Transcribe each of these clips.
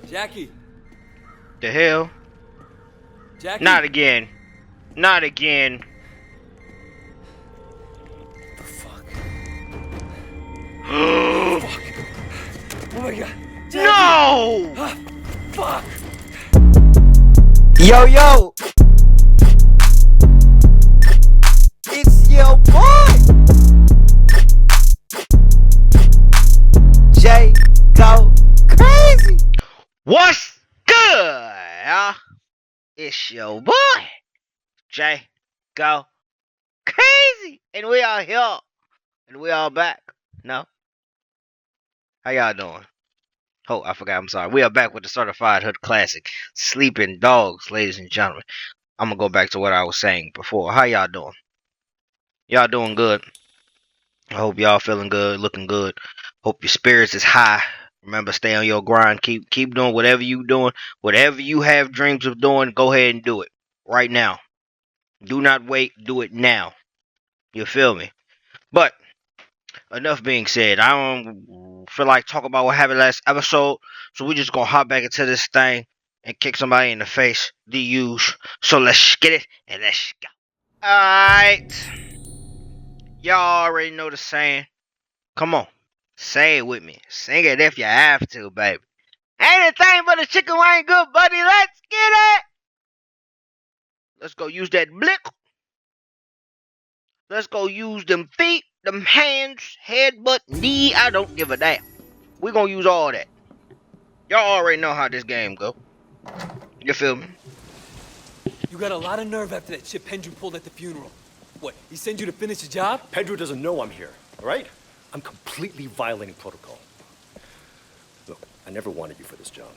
Jackie. The hell? Jackie. Not again. Not again. The fuck? Fuck. Oh my god. Jackie. No! Ah, fuck. Yo, it's your boy, Jay Go Crazy. What's good? It's your boy, Jay Go Crazy. And we are here. And we are back. No? How y'all doing? Oh, I forgot. I'm sorry. We are back with the Certified Hood Classic, Sleeping Dogs, ladies and gentlemen. I'm going to go back to what I was saying before. How y'all doing? Y'all doing good. I hope y'all feeling good, looking good. Hope your spirits is high. Remember, stay on your grind. Keep doing whatever you doing. Whatever you have dreams of doing, go ahead and do it right now. Do not wait. Do it now. You feel me? But enough being said. I don't feel like talking about what happened last episode, so we're just gonna hop back into this thing and kick somebody in the face. The use. So let's get it and let's go. Alright. Y'all already know the saying. Come on. Say it with me. Sing it if you have to, baby. Ain't a thing but a chicken wing good, buddy. Let's get it. Let's go use that blick. Let's go use them feet, them hands, head, butt, knee. I don't give a damn. We're gonna use all that. Y'all already know how this game go. You feel me? You got a lot of nerve after that shit Pendrew pulled at the funeral. What, he sent you to finish the job? Pendrew doesn't know I'm here, all right? I'm completely violating protocol. Look, I never wanted you for this job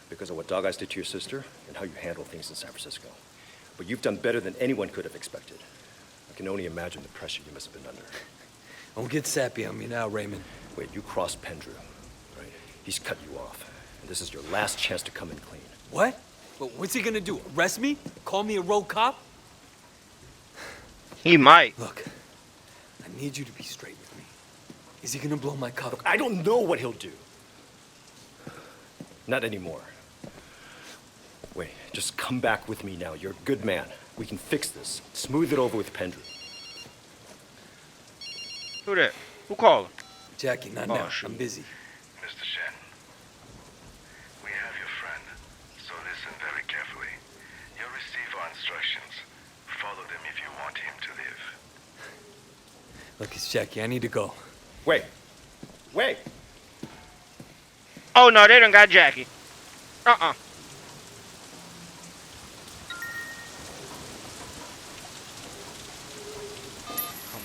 because of what Dog Eyes did to your sister and how you handle things in San Francisco. But you've done better than anyone could have expected. I can only imagine the pressure you must have been under. Don't get sappy on me now, Raymond. Wait, you crossed Pendrew, right? He's cut you off. And this is your last chance to come in clean. What? Well, what's he gonna do? Arrest me? Call me a rogue cop? He might. Look, I need you to be straight with me. Is he gonna blow my cover? Look, I don't know what he'll do. Not anymore. Wait, just come back with me now. You're a good man. We can fix this. Smooth it over with Pendrew. Who that? Who called? Jackie, not now. Shoot. I'm busy. Mr. Shen, we have your friend, so listen very carefully. You'll receive our instructions. Follow them if you want him to live. Look, it's Jackie. I need to go. Wait. Wait. Oh no, they done got Jackie. Come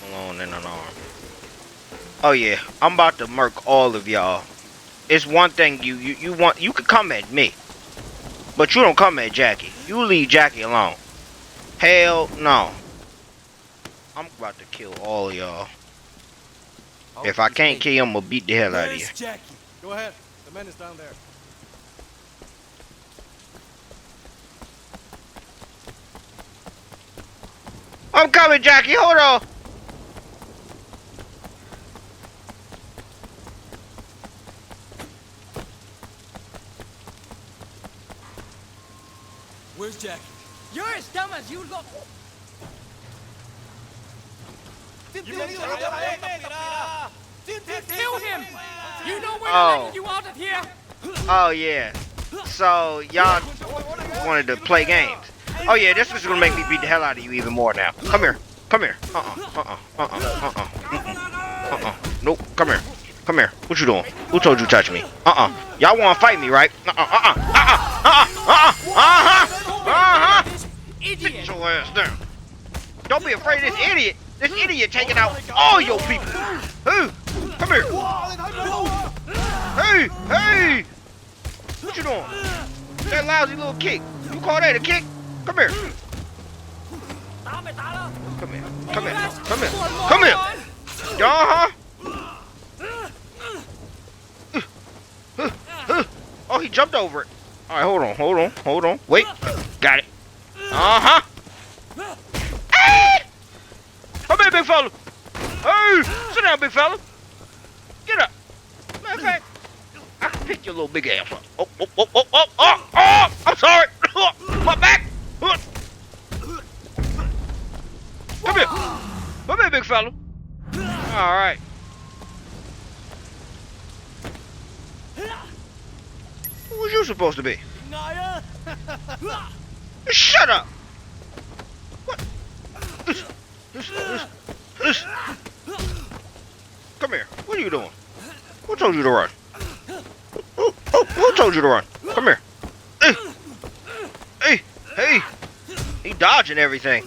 along in an arm. Oh yeah, I'm about to murk all of y'all. It's one thing you want. You could come at me, but you don't come at Jackie. You leave Jackie alone. Hell no. I'm about to kill all of y'all. If I can't kill him, I'm gonna beat the hell out of you. Where's Jackie? Go ahead. The man is down there. I'm coming, Jackie. Hold on. Where's Jackie? You're as dumb as you look. Kill him! You know we're letting you out of here! Oh yeah. So y'all wanted to play games. Oh yeah, this is gonna make me beat the hell out of you even more now. Come here. Come here. Nope. Come here. Come here. What you doing? Who told you to touch me? Y'all wanna fight me, right? Sit your ass down. Don't be afraid of this idiot. This idiot taking out all your people. Hey, come here. Hey. What you doing? That lousy little kick. You call that a kick? Come here. Come here. Come here. Come here. Come here. Oh, he jumped over it. All right, hold on. Wait. Got it. Hey! Come here, big fella. Hey, sit down, big fella. Get up. Matter of fact, I can pick your little big ass up. Oh. Who was you supposed to be? Shut up! What? Come here. What are you doing? Who told you to run? Who told you to run? Come here. Hey! He dodging everything.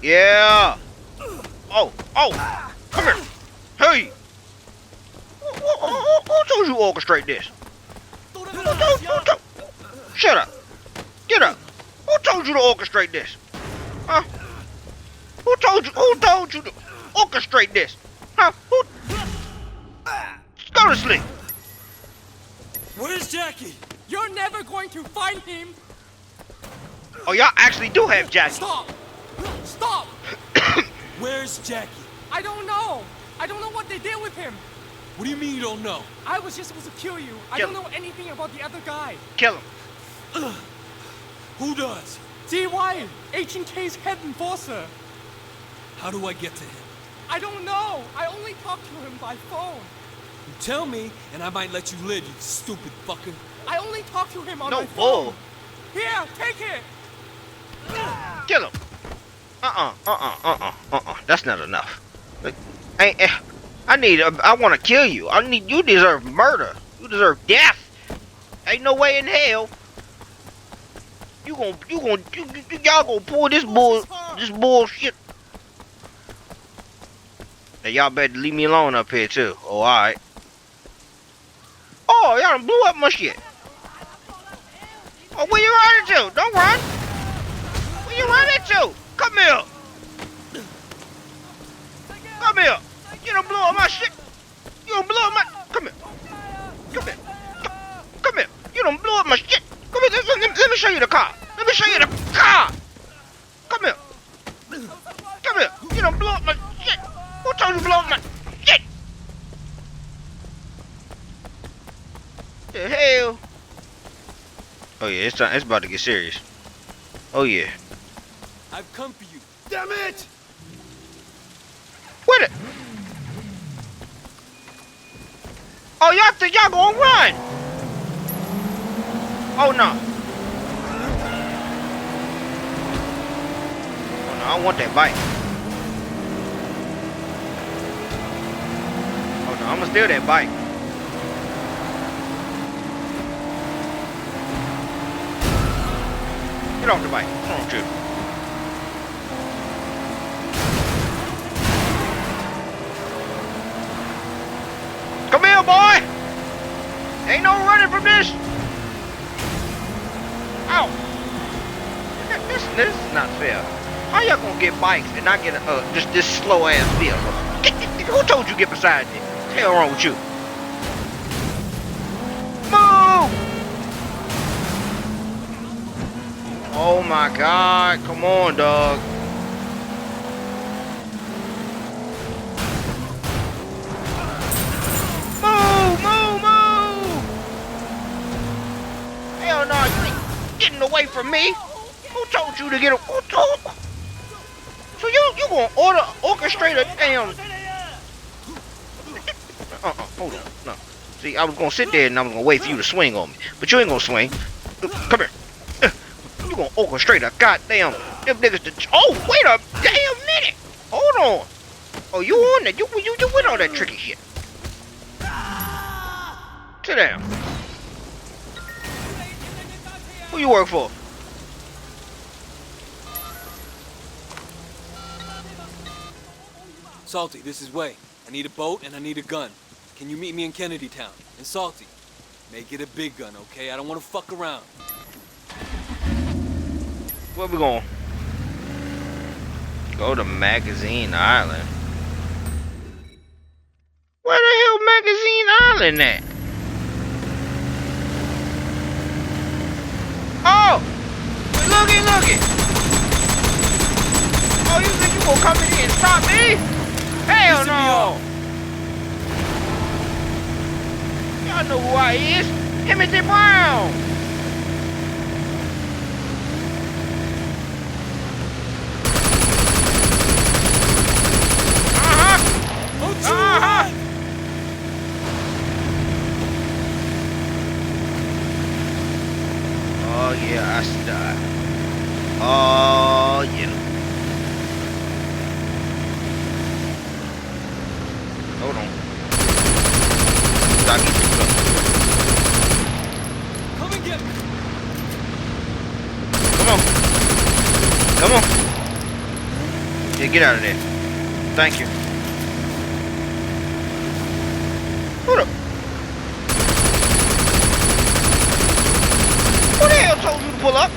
Yeah. Oh. Come here. Hey. Who told you to orchestrate this? Shut up. Get up. Who told you to orchestrate this? Huh? Who told you to orchestrate this? Huh? Go to sleep. Where's Jackie? You're never going to find him. Oh, y'all actually do have Jackie. Stop. Stop. Where's Jackie? I don't know. I don't know what they did with him. What do you mean you don't know? I was just supposed to kill you. I Kill don't him. know anything about the other guy. Kill him. Who does? DY, H&K's head enforcer. How do I get to him? I don't know. I only talked to him by phone. You tell me, and I might let you live, you stupid fucker. I only talked to him on No my bull. phone. Here, take it. Kill him. That's not enough. Look, I want to kill you. You deserve murder. You deserve death. Ain't no way in hell. Y'all gonna pull this bullshit. Hey, y'all better leave me alone up here too. Oh, alright. Oh, y'all done blew up my shit. Oh, where you running to? Don't run. Where you running to? Come here. Come here. You done blew up my shit. You done blew up my... Come here. Come here. Come here. You done blew up my shit. Come here. Let me show you the car. Let me show you the car. Come here. Come here. You done blew up my shit. Who told you to blow up my shit? The hell? Oh yeah, it's about to get serious. Oh yeah. I've come for you. Damn it! What it? Oh, y'all think y'all gonna run? Oh no. Oh no, I want that bike. Oh no, I'ma steal that bike. Get off the bike. Come on, you. Come here, boy! Ain't no running from this! Ow! This is not fair. How y'all gonna get bikes and not get just this slow ass vehicle? Who told you to get beside me? What's the hell wrong with you? Move! Oh my God! Come on, dog. Hell no, you ain't getting away from me. Who told you to get away? Who told? So you gonna orchestrate a damn... Hold on, no. See, I was gonna sit there and I was gonna wait for you to swing on me, but you ain't gonna swing. Come here. You gonna orchestrate a goddamn... Them niggas to... Oh, wait a damn minute. Hold on. Oh, you on that? You with all that tricky shit. Sit down. Who you work for? Salty, this is Way. I need a boat and I need a gun. Can you meet me in Kennedy Town? And Salty, make it a big gun, okay? I don't want to fuck around. Where we going? Go to Magazine Island. Where the hell Magazine Island at? Oh! Looky! Oh, you think you gonna come in here and stop me? Hell no! Y'all know who I is. Timothy Brown! Don't you run! got to die. Oh, yeah. Hold on. Stop getting close. Come and get me. Come on. Come on. Yeah, get out of there. Thank you. Hold up. Who the hell told you to pull up?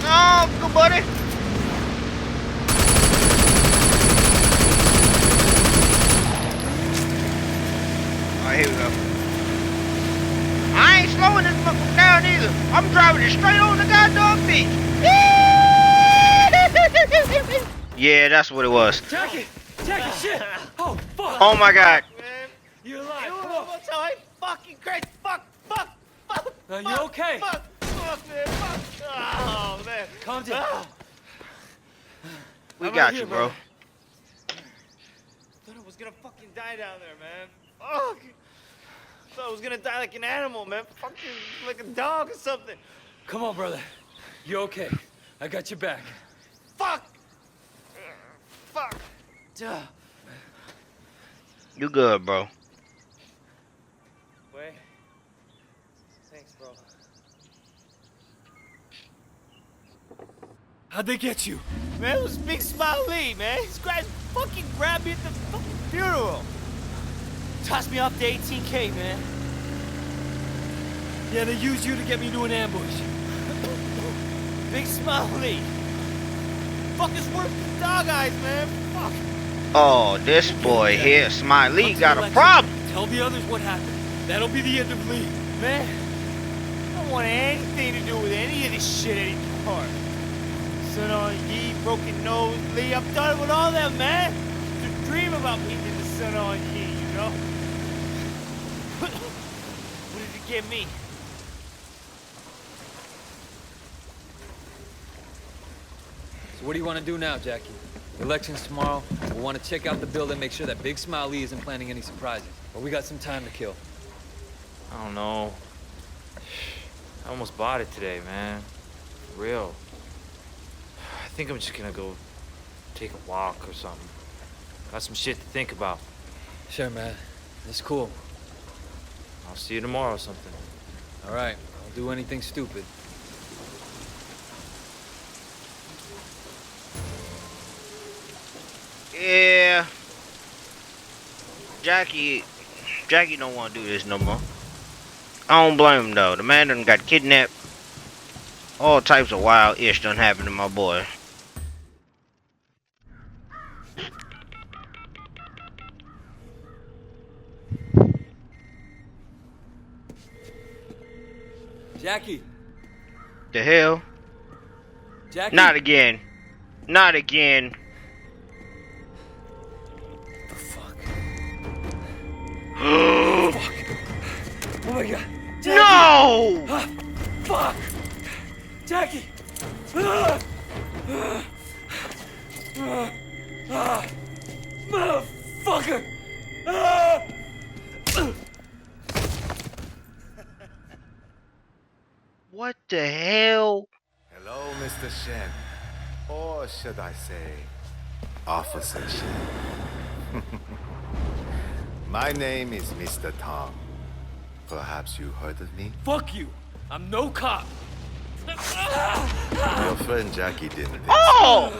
No, good buddy. Alright, here we go. I ain't slowing this fucker down either. I'm driving it straight on the goddamn beach. Yeah, that's what it was. Jackie, shit. Oh, fuck. Oh my god. You're alive. Come on. What's all fucking crazy? Fuck. Are you okay? Fuck, man. Fuck. Oh, man. Calm down. We I'm got right you, here, bro. brother. Thought I was gonna fucking die down there, man. Fuck. Thought I was gonna die like an animal, man. Fucking like a dog or something. Come on, brother. You're okay. I got your back. Fuck. Fuck. Duh. You good, bro. Wait. Thanks, bro. How'd they get you? Man, it was Big Smile Lee, man. This guy fucking grabbed me at the fucking funeral. Tossed me off the 18K, man. Yeah, they used you to get me into an ambush. Big Smile Lee. Fuck is worse than dog eyes, man. Fuck. Oh, this boy here, Smiley, got a problem. Tell the others what happened. That'll be the end of Lee. Man, I don't want anything to do with any of this shit anymore. Sun On Yee, Broken Nose, Lee, I'm done with all that, man. Just dream about meeting the Sun On Yee, you know? What did it get me? So what do you want to do now, Jackie? The election's tomorrow. We'll want to check out the building, make sure that Big Smile Lee isn't planning any surprises. But we got some time to kill. I don't know. I almost bought it today, man. For real. I think I'm just gonna go take a walk or something. Got some shit to think about. Sure, man. That's cool. I'll see you tomorrow or something. All right. I'll do anything stupid. Yeah. Jackie don't want to do this no more. I don't blame him though. The man done got kidnapped. All types of wild ish done happened to my boy. Jackie. The hell? Jackie. Not again. Not again. The fuck? Fuck. Oh my god. Jackie. No! Ah, fuck. Jackie. Motherfucker. What the hell? Hello, Mr. Shen. Or should I say, Officer Shen. My name is Mr. Tong. Perhaps you heard of me? Fuck you. I'm no cop. Your friend Jackie didn't think Oh!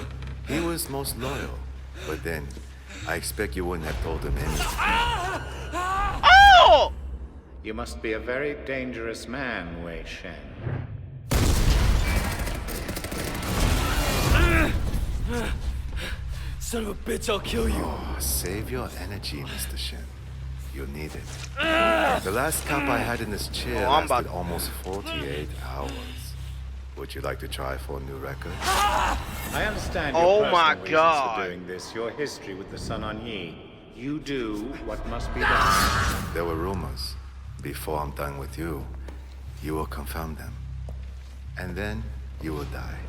so. He was most loyal. But then, I expect you wouldn't have told him anything. Oh! You must be a very dangerous man, Wei Shen. Son of a bitch, I'll kill you. Oh, save your energy, Mr. Shen. You'll need it. The last cop I had in this chair Oh, I'm lasted about- almost 48 hours. Would you like to try for a new record? I understand your Oh personal my reasons God. for doing this, your history with the Sun On Yee. You do what must be done. There were rumors. Before I'm done with you, you will confirm them. And then you will die.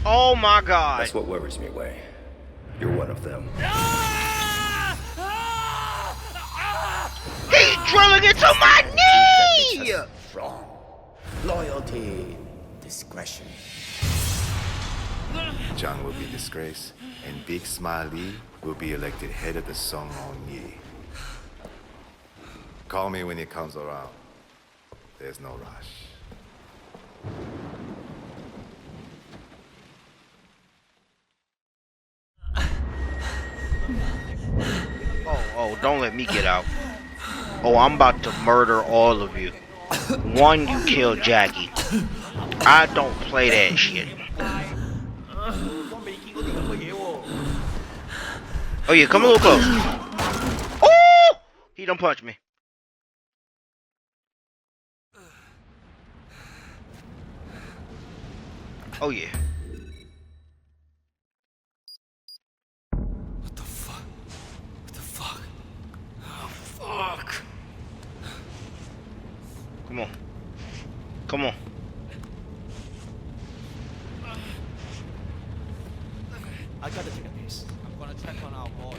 Oh my god. That's what worries me, Wei. You're one of them. drilling into my knee! Strong. Loyalty, discretion. John will be disgraced, and Big Smiley will be elected head of the Song On Yi. Call me when he comes around. There's no rush. Oh, don't let me get out. Oh, I'm about to murder all of you. One, you kill Jackie. I don't play that shit. Oh yeah, come a little close. Oh! He don't punch me. Oh yeah. What the fuck? What the fuck? Oh, fuck. Come on. Come on. I gotta take a piss. I'm gonna check on our boy.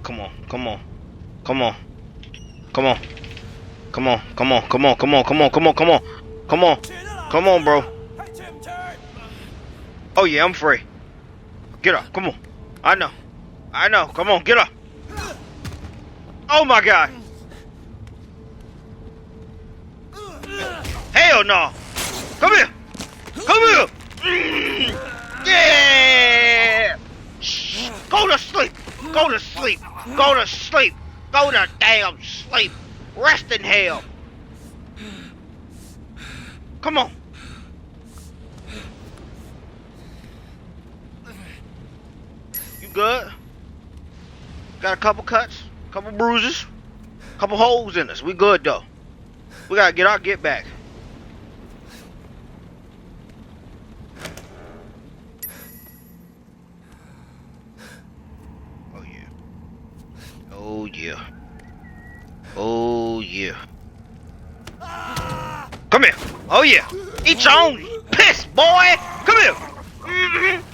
Come on. Come on. Come on. Come on. Come on. Come on. Come on. Come on. Come on. Come on. Come on. Come on. Come on, bro. Oh yeah, I'm free. Get up. Come on. I know. I know. Come on. Get up. Oh my God. Hell no. Come here. Come here. Yeah. Shh. Go to sleep. Go to sleep. Go to sleep. Go to damn sleep. Rest in hell. Come on. You good? Got a couple cuts, couple bruises, couple holes in us. We good though. We gotta get our get back. Oh yeah. Oh yeah. Oh yeah. Come here. Oh yeah. Eat your own piss, boy. Come here.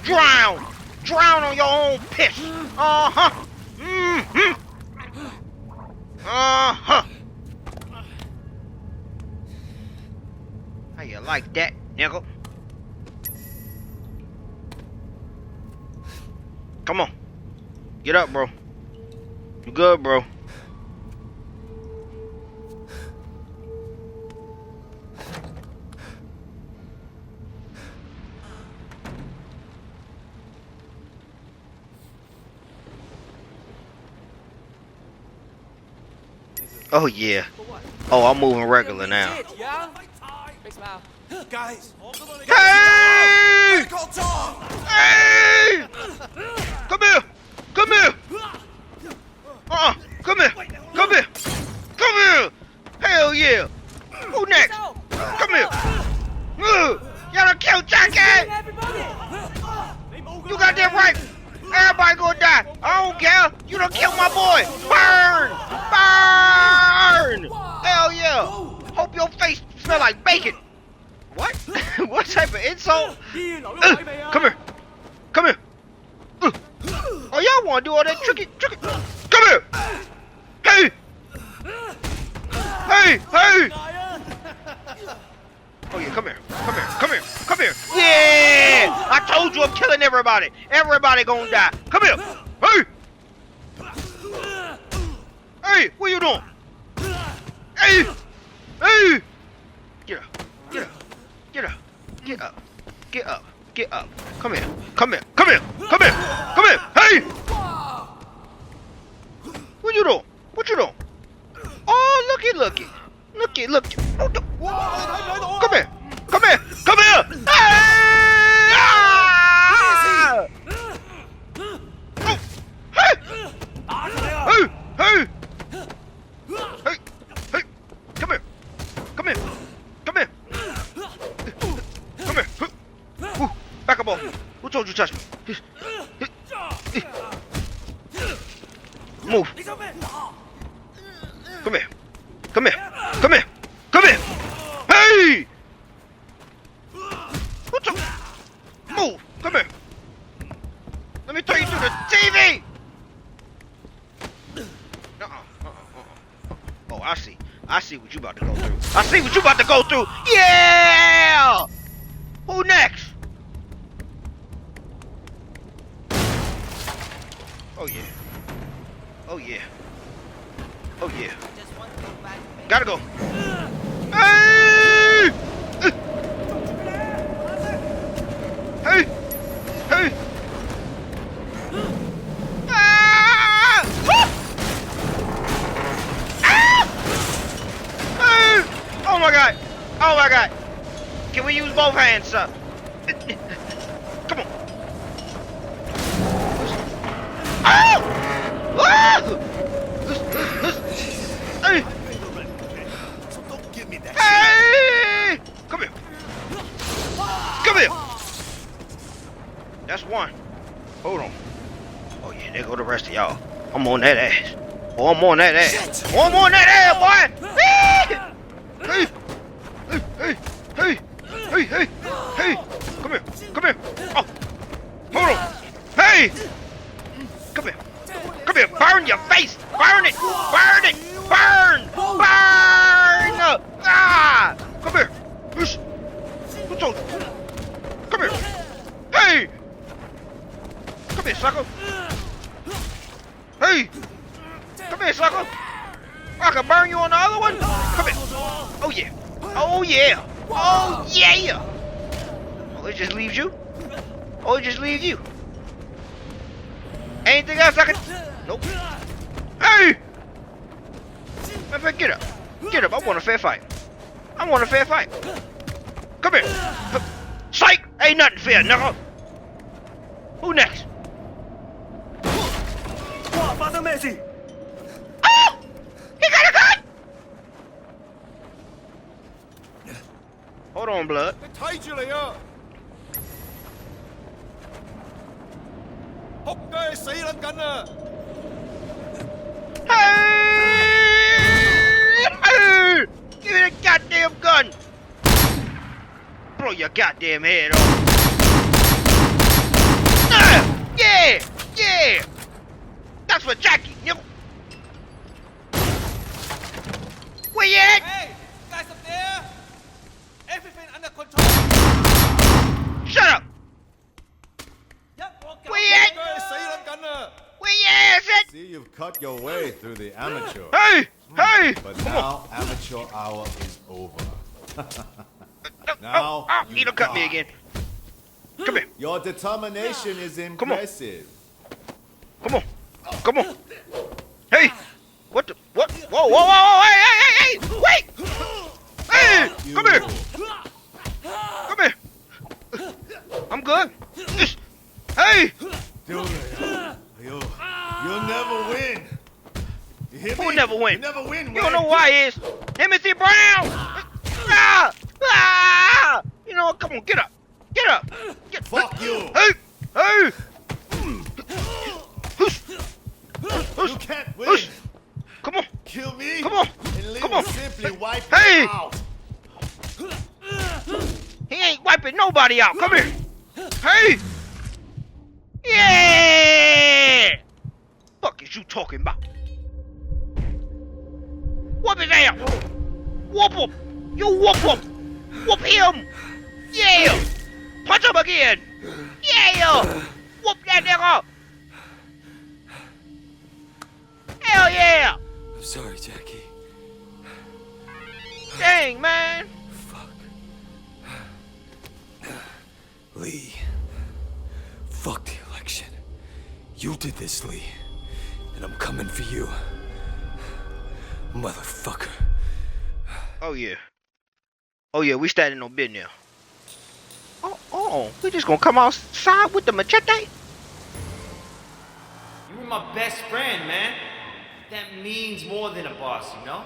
Drown. Drown on your own piss. Uh-huh. Uh-huh. How you like that, nigga? Come on. Get up, bro. You good, bro? Oh yeah. Oh, I'm moving regular now. Yeah? Big smile. Guys! Hey! Hey! Come here! Come here! Come here! Come here! Come here! Hell yeah! Who next? Come here! Y'all done killed Jackie! You got that right! Everybody gonna die! I don't care! You done killed my boy! Burn! Burn! Hell yeah! Hope your face smell like bacon! What? What type of insult? Come here! Come here! Oh, y'all wanna do all that tricky? Come here! Hey! Hey! Hey! Oh yeah, come here! Come here! Come here! Come here! Yeah! I told you I'm killing everybody! Everybody gonna die! Come here! Hey! Hey! What you doing? Hey! Hey! Get up! Get up! Get up! Get up! Get up! Get up! Come here! Come here! Come here! Come here! Come here! Hey! What you doing? What you doing? Oh, looky! Looky! Looky! Oh, come here! Come here! Come here! Hey! Ah! Oh! Hey! Hey! Hey! Hey! Hey! Come here! Come here! Come here! Come here! Ooh, back up off me! Who told you to touch me? Move! Come here! Come here! Come here! Come here! Hey! Who told? Move! Come here! Let me throw you through the TV! see what you about to go through. I see what you about to go through. Yeah! Who next? Oh yeah. Oh yeah. Oh yeah. Gotta go. Hey! Hey! Hey! Ah! Ah! Hey! Oh my god! Oh my god! Can we use both hands, sir? Come on! Ah! Ah! Hey! Hey! Come here! Come here! That's one. Hold on. Oh yeah, there go the rest of y'all. I'm on that ass. Oh, I'm on that ass. Oh, I'm on that ass, boy! Hey! Hey! Hey! Hey! Hey! Hey! Hey! Come here! Come here! Oh! Hold on! Hey! Come here! Come here! Burn your face! Burn it! Burn it! Burn! Burn! Ah! Come here! Who's on? Come here! Hey! Come here, sucker! Hey! Come here, sucker! I can burn you on the other one! Come here! Oh yeah! Oh yeah! Oh yeah! Oh, it just leaves you? Oh, it just leaves you? Anything else I can... Nope. Hey! Matter of fact, get up. Get up. I want a fair fight. I want a fair fight. Come here. Psych! Ain't nothing fair, nigga. Who next? Oh! He got a gun! Hold on, blood. Hey! Give me the goddamn gun! Blow your goddamn head off. Yeah! Yeah! That's for Jackie, nigga. Where you at? Hey, guys up there! Everything under control! Shut up! Where you at? Where your ass at? See, you've cut your way through the amateur. Hey! Hey! But Come now, on. amateur hour is over. Oh, he done cut me again. Come here. Your determination is impressive. Come on. Come on. Hey! What the? What? Whoa, whoa, whoa, hey, hey, hey, hey! Wait! Hey! Come here! Come here! I'm good. Hey! You'll never win. You hear me? Who never win? You never win. You don't know who I is. Timothy Brown! Ah! Ah! You know what? Come on, get up. Get up. Get Fuck you. Hey! Hey! You can't win. Come on. Kill me. Come on. And leave Come on. simply wipe Hey! you out. He ain't wiping nobody out. Come here. Hey! Yeah! Fuck is you talking about? Whoop his ass! Whoop him! You whoop him! Whoop him! Yeah! Punch him again! Yeah! Whoop that nigga! Hell yeah! I'm sorry, Jackie. Dang, man! Fuck. Lee. Fuck the election. You did this, Lee. And I'm coming for you. Motherfucker. Oh yeah. Oh yeah, we standing on bid now. Oh, we just gonna come outside with the machete? You were my best friend, man. That means more than a boss, you know?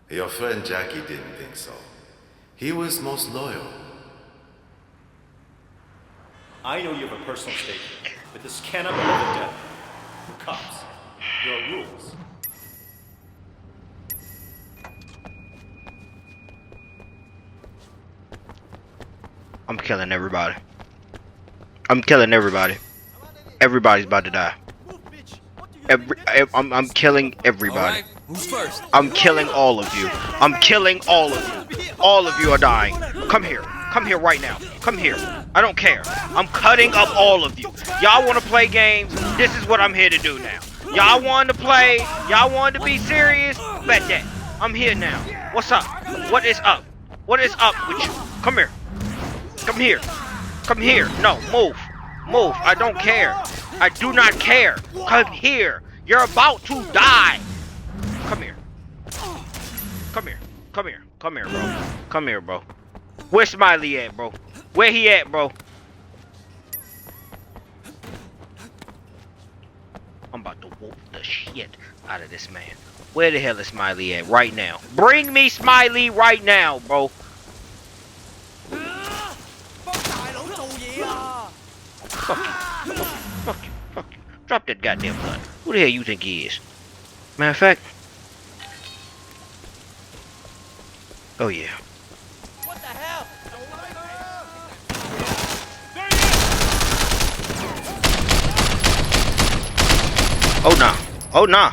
Your friend Jackie didn't think so. He was most loyal. I know you have a personal stake, but this cannot be over death. Cops, there are rules. I'm killing everybody. I'm killing everybody. Everybody's about to die. I'm killing everybody. All right. Who's first? I'm killing all of you. I'm killing all of you. All of you are dying. Come here. Come here right now. Come here. I don't care. I'm cutting up all of you. Y'all want to play games? This is what I'm here to do now. Y'all want to play? Y'all want to be serious? Bet that. I'm here now. What's up? What is up? What is up with you? Come here. Come here. Come here. No, move. Move. I don't care. I do not care. Come here. You're about to die. Come here. Come here. Come here. Come here, bro. Come here, bro. Where's Smiley at, bro? Where he at, bro? I'm about to whoop the shit out of this man. Where the hell is Smiley at right now? Bring me Smiley right now, bro. Fuck you. Fuck you. Fuck you. Drop that goddamn gun. Who the hell you think he is? Matter of fact. Oh yeah. What the hell? Oh nah. Oh nah.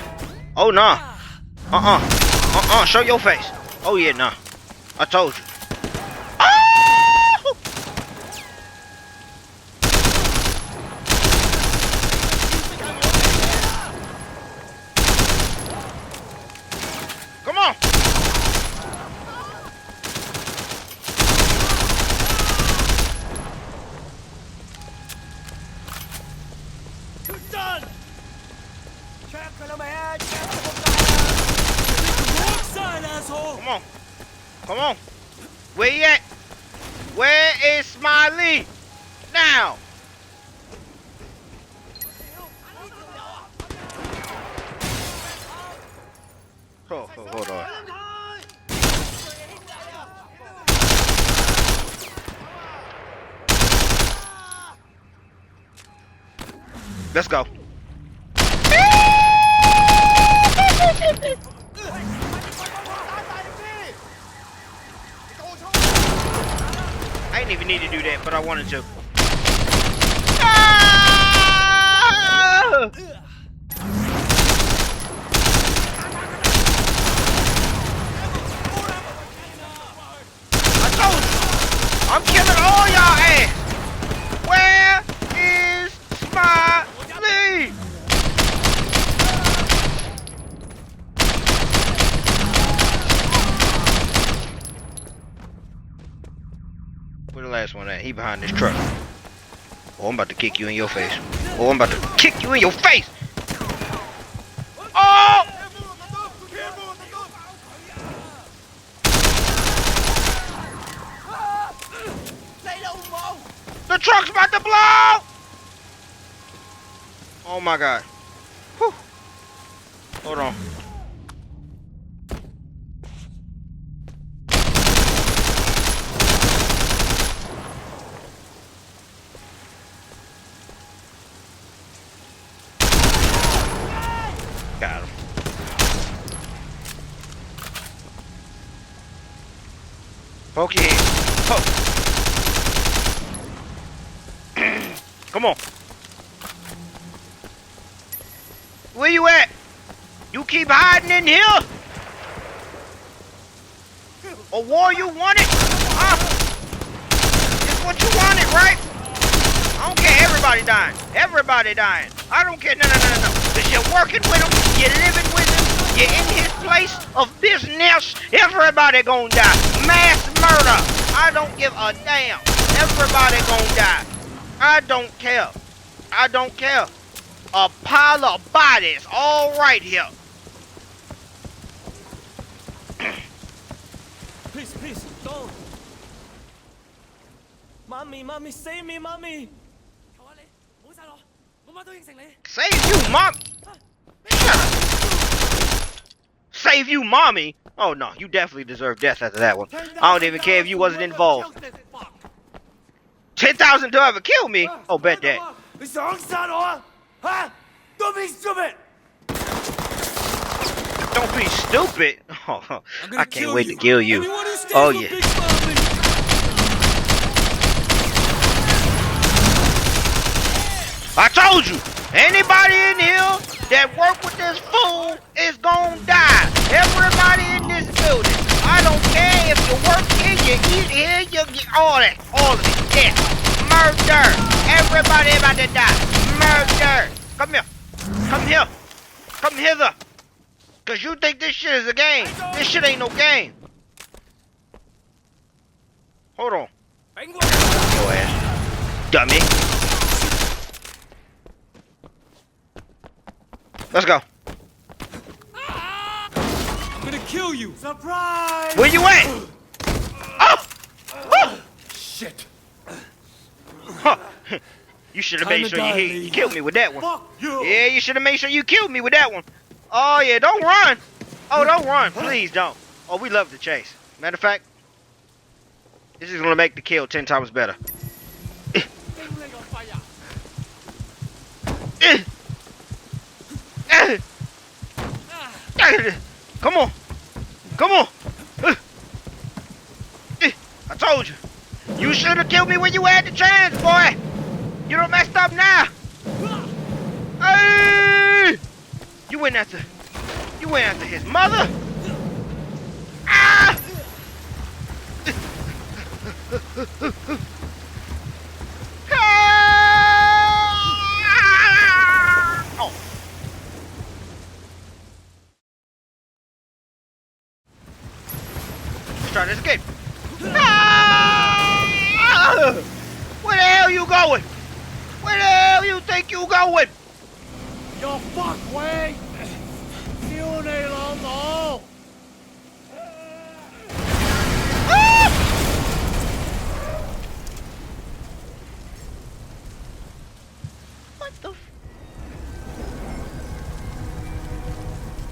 Oh nah. Show your face. Oh yeah, nah. I told you. Oh! Come on. You're done! Come on. Come on. Where you at? Where is Smiley? Now. Oh, hold on. Let's go. I didn't even need to do that, but I wanted to. Ah! I told you, I'm killing all y'all ass. Where is Smiley? Where the last one at? He behind this truck. Oh, I'm about to kick you in your face. Oh, I'm about to kick you in your face. Oh! The truck's about to blow! Oh my God. Whew. Hold on. Got him. Poke your head. Poke. Come on. Where you at? You keep hiding in here? A war you wanted? Huh? It's what you wanted, right? I don't care. Everybody dying. Everybody dying. I don't care. No. Because you're working with him. You're living with him. You're in his place of business. Everybody gonna die. Mass murder. I don't give a damn. Everybody gonna die. I don't care. I don't care. A pile of bodies all right here. Please, don't. Mommy, save me, mommy. Save you, mom. Shut up. Save you, mommy. Oh no, you definitely deserve death after that one. I don't even care if you wasn't involved. 10,000 to ever kill me? Oh, bet that. Don't be stupid. Don't be stupid. Oh, I can't wait to kill you. Oh yeah. I told you, anybody in here that work with this fool is gonna die. Everybody in this building. I don't care if you work here, you eat here, you get all that. All of it. Yes. Murder. Everybody about to die. Murder. Come here. Come here. Come hither. Cause you think this shit is a game. This shit ain't no game. Hold on. Your ass. Dummy. Let's go. I'm gonna kill you. Surprise! Where you at? Oh! Oh! Shit. Huh. You should have made sure you killed me with that one. Fuck you! Yeah, you should have made sure you killed me with that one. Oh yeah, don't run. Oh, don't run. Please don't. Oh, we love to chase. Matter of fact, this is gonna make the kill 10 times better. Come on. Come on. I told you. You should have killed me when you had the chance, boy. You done messed up now. Hey! You went after his mother. Ah! Oh. Let's try to escape. Ah! Where the hell you going? Where the hell you think you going? Yo, fuck, Wayne! Siêu này là nó! What the f—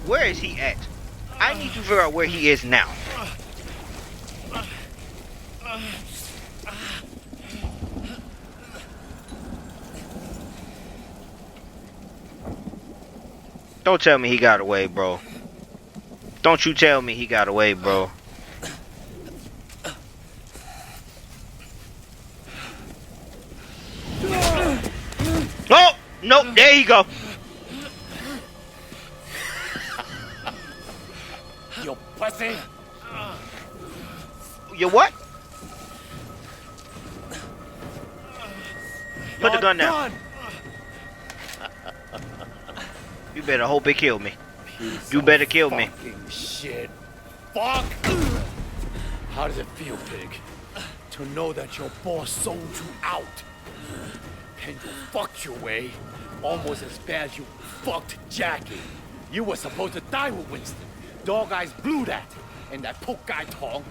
Where is he at? I need to figure out where he is now. Don't tell me he got away, bro. Don't you tell me he got away, bro. Oh! Nope, there you go. You pussy! You what? Put the gun down. You better hope it kill me. You better kill me. Fucking shit. Fuck! How does it feel, Pig? To know that your boss sold you out? And you fucked your way almost as bad as you fucked Jackie. You were supposed to die with Winston. Dog Eyes blew that. And that poke guy Tong,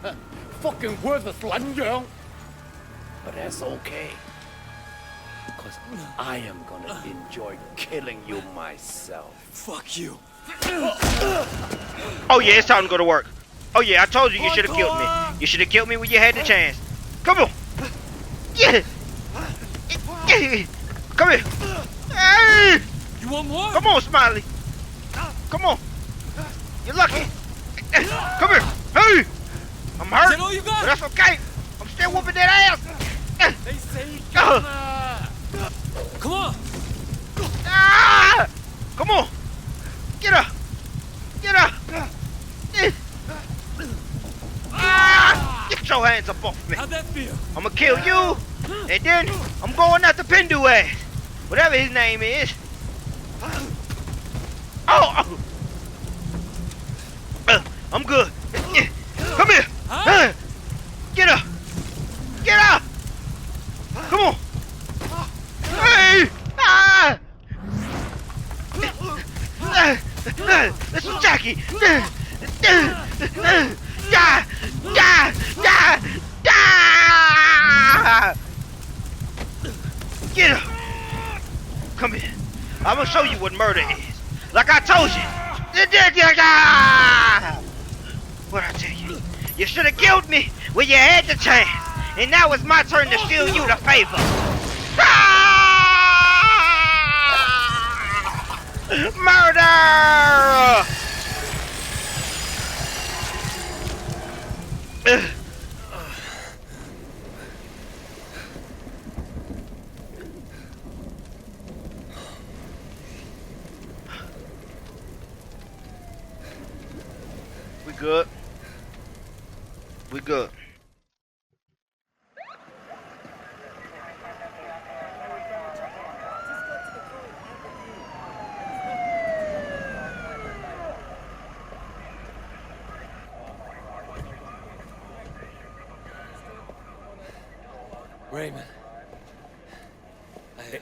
fucking worthless 撚樣. But that's okay. Because I am gonna enjoy killing you myself. Fuck you. Oh yeah, it's time to go to work. Oh yeah, I told you should have killed me. You should have killed me when you had the chance. Come on. Yeah. Come here. Hey. You want more? Come on, Smiley. Come on. You're lucky. Come here. Hey. I'm hurt. Is that all you got? But that's okay. I'm still whooping that ass. They say Come on. Ah! Come on. Get up. Get up. Ah! Get your hands up off me. How'd that feel? I'm gonna kill you, and then I'm going after Pindu ass. Whatever his name is. Oh! I'm good. Come here. Get up. Get up. Come on. Hey! Ah! This is Jackie. Get up. Come here. I'm gonna show you what murder is. Like I told you. What I tell you? You should have killed me when you had the chance. And now it's my turn to steal you the favor. Murder! good? We good. Raymond.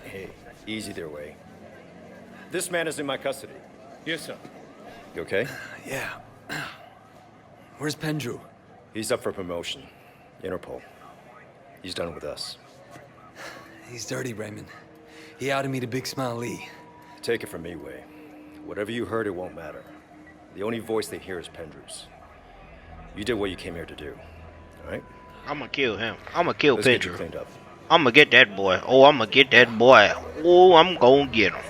Hey, easy there, Way. This man is in my custody. Yes, sir. You okay? Yeah. Where's Pendrew? He's up for promotion. Interpol. He's done with us. He's dirty, Raymond. He outed me to Big Smile Lee. Take it from me, Way. Whatever you heard, it won't matter. The only voice they hear is Pendrew's. You did what you came here to do, all right? I'm gonna kill him. I'm gonna kill Let's get you Pedro. cleaned up. I'm gonna get that boy. Oh, I'm gonna get that boy. Oh, I'm gonna get him.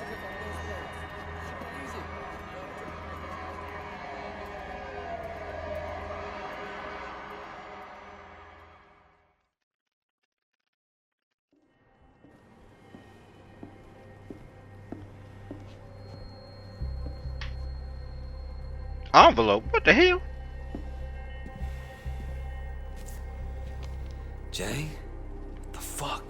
Envelope? What the hell? Jay? What the fuck?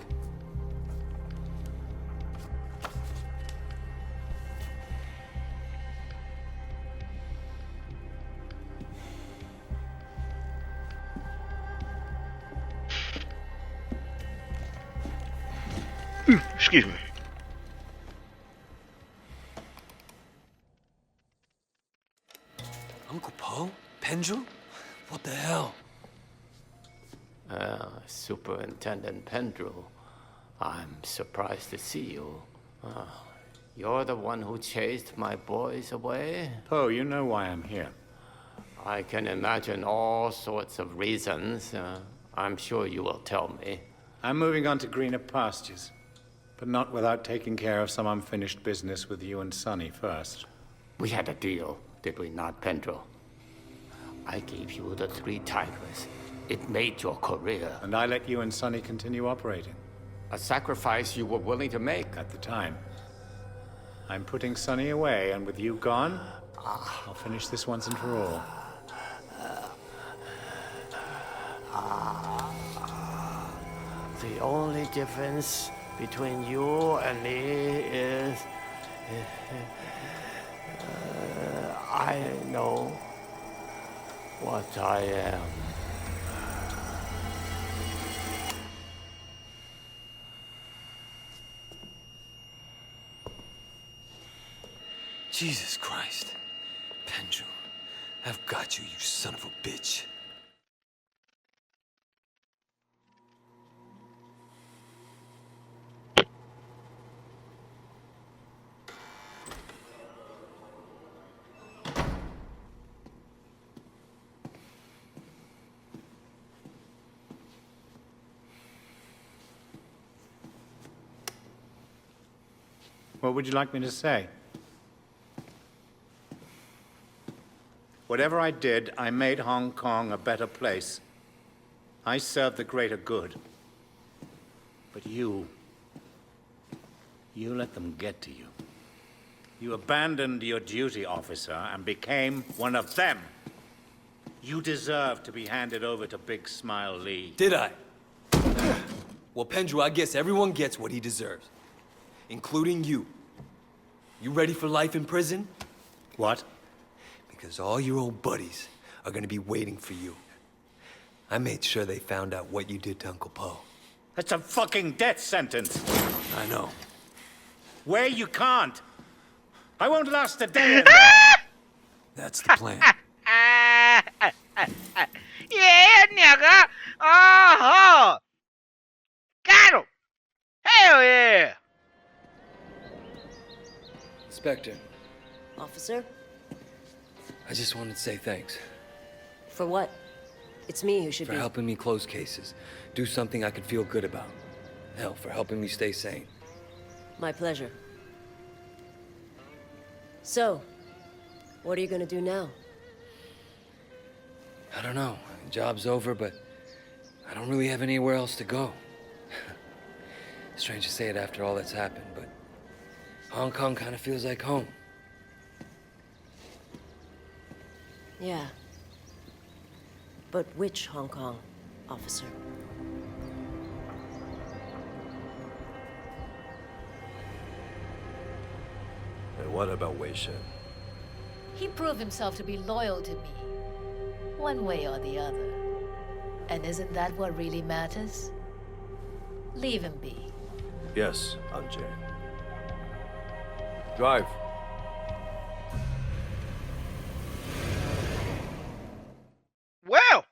Excuse me. Uncle Po? Pendrew? What the hell? Superintendent Pendrew, I'm surprised to see you. You're the one who chased my boys away? Poe, you know why I'm here. I can imagine all sorts of reasons. I'm sure you will tell me. I'm moving on to greener pastures, but not without taking care of some unfinished business with you and Sonny first. We had a deal, did we not, Pendrew? I gave you the 3 Tigers. It made your career. And I let you and Sonny continue operating. A sacrifice you were willing to make. At the time. I'm putting Sonny away, and with you gone, I'll finish this once and for all. The only difference between you and me is... I know what I am. Jesus Christ. Pendrew, I've got you, you son of a bitch. What would you like me to say? Whatever I did, I made Hong Kong a better place. I served the greater good. But you let them get to you. You abandoned your duty, officer, and became one of them. You deserve to be handed over to Big Smile Lee. Did I? Well, Pendrew, I guess everyone gets what he deserves. Including you. You ready for life in prison? What? Because all your old buddies are gonna be waiting for you. I made sure they found out what you did to Uncle Po. That's a fucking death sentence. I know. Where you can't. I won't last a day in there. That's the plan. Yeah, nigga. Oh, got him. Hell yeah. Inspector, Officer? I just wanted to say thanks For what? It's me who should for be... helping me close cases. Do something I can feel good about. Hell, for helping me stay sane. My pleasure. So, what are you gonna do now? I don't know. Job's over, but I don't really have anywhere else to go. Strange to say it after all that's happened, but Hong Kong kind of feels like home. Yeah. But which Hong Kong, officer? And what about Wei Shen? He proved himself to be loyal to me, one way or the other. And isn't that what really matters? Leave him be. Yes, Aunt Jane. Drive. Well,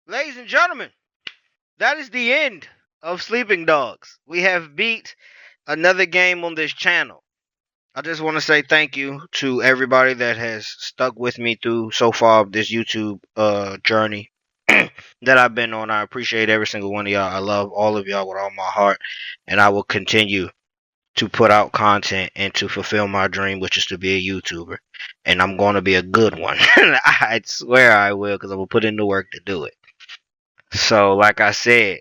ladies and gentlemen, that is the end of Sleeping Dogs. We have beat another game on this channel. I just want to say thank you to everybody that has stuck with me through so far of this YouTube journey that I've been on. I appreciate every single one of y'all. I love all of y'all with all my heart, and I will continue to put out content and to fulfill my dream, which is to be a YouTuber. And I'm going to be a good one. I swear I will, because I'm going to put in the work to do it. So, like I said,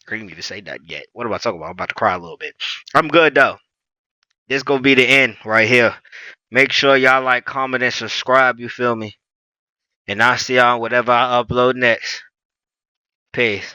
I didn't even say that yet. What am I talking about? I'm about to cry a little bit. I'm good, though. This gonna be the end right here. Make sure y'all like, comment, and subscribe, you feel me? And I'll see y'all whatever I upload next. Peace.